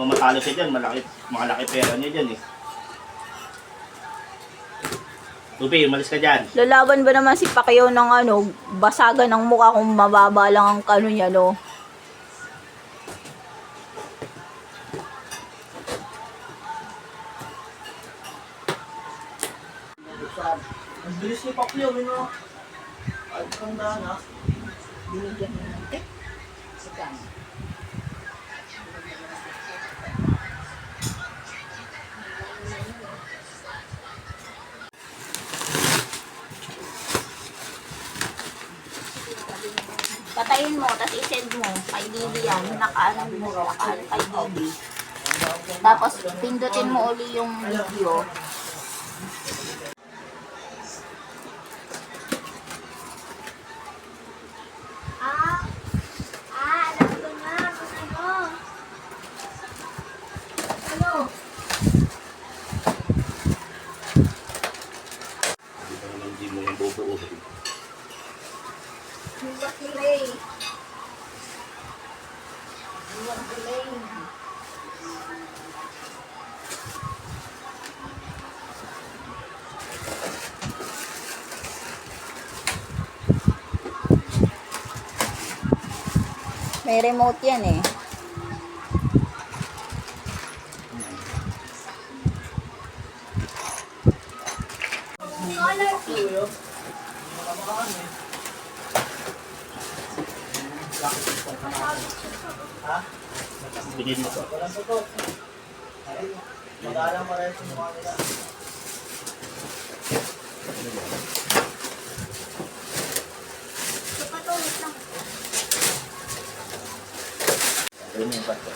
mo matalo siya dyan, malaki pera niya dyan eh. Tupi, umalis ka dyan. Lalaban ba naman si Pacquiao ng ano, basagan ng mukha kung mababa lang ang kano niya, no? Ang bilis ni Pacquiao, no? Ay, kanda na. Binigyan mo natin. Sikan. Patayin mo, tapos i-send mo kay Didi yan. Naka-ano kay Didi. Tapos pindutin mo uli yung video. Alam ko na kung ano. Ano? Hindi pa naman hindi mo yung bubuuhin. Iwag delay. Iwag delay. May remote yan eh. Bigyan mo to. Mag-aalang pa rin sa mukha nila. Kapatulit lang. Ayun yung bato.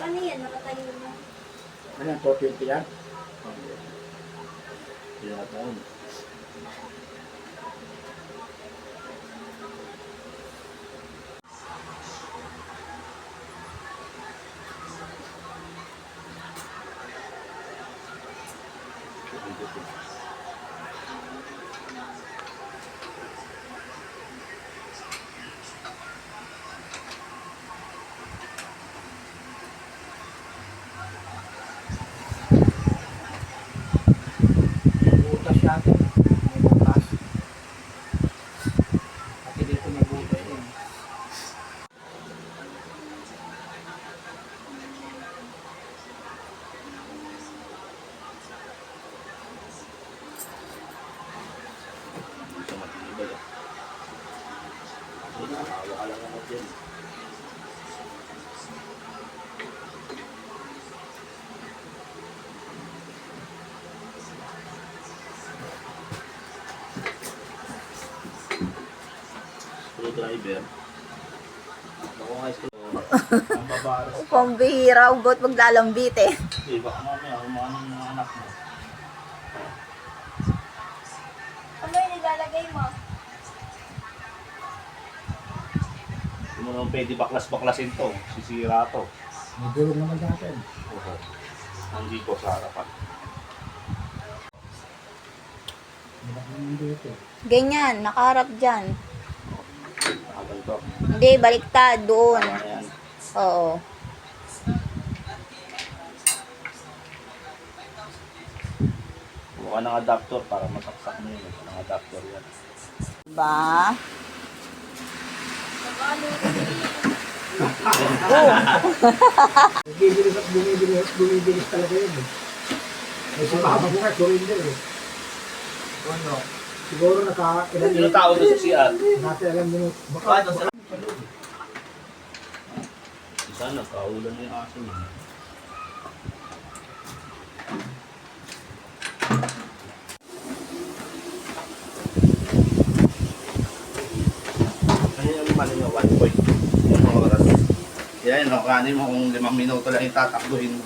Paano yan? Nakatayo na. Ano yan? 420 yan? Kaya taon. Butas yan. May butas. Pati dito may butas yun. Sa matibay ah. Hindi na, nakawa ka lang naman dyan. Screwdriver. Ako nga ang babaras. Pambihira, ugot maglalambit eh. Hindi, baka mamaya humano ng mga anak mo. Ano yung nilalagay mo? Hindi mo naman pwede baklas-baklasin to. Sisira to. May gulong naman natin. Oo. Hindi ko sa harapan. Hindi dito. Ganyan, nakaharap dyan. Nakaganto. Hindi, baliktad doon. Tama yan. Oo. Mukha ng adapter para masaksak mo yun. Ng adapter yan. Diba? Bumibilis at bumibilis, bumibilis talaga yun eh. May sumama mo nga, surrender eh. Ano? Siguro Sino tao doon sa CR? Dati alam mo, baka Sana, kaulan na yung aso niya. Ano yung lima ninyo? 1 point. Yung oras. Yan, kanin mo kung 5 minuto lang itatakbuhin mo.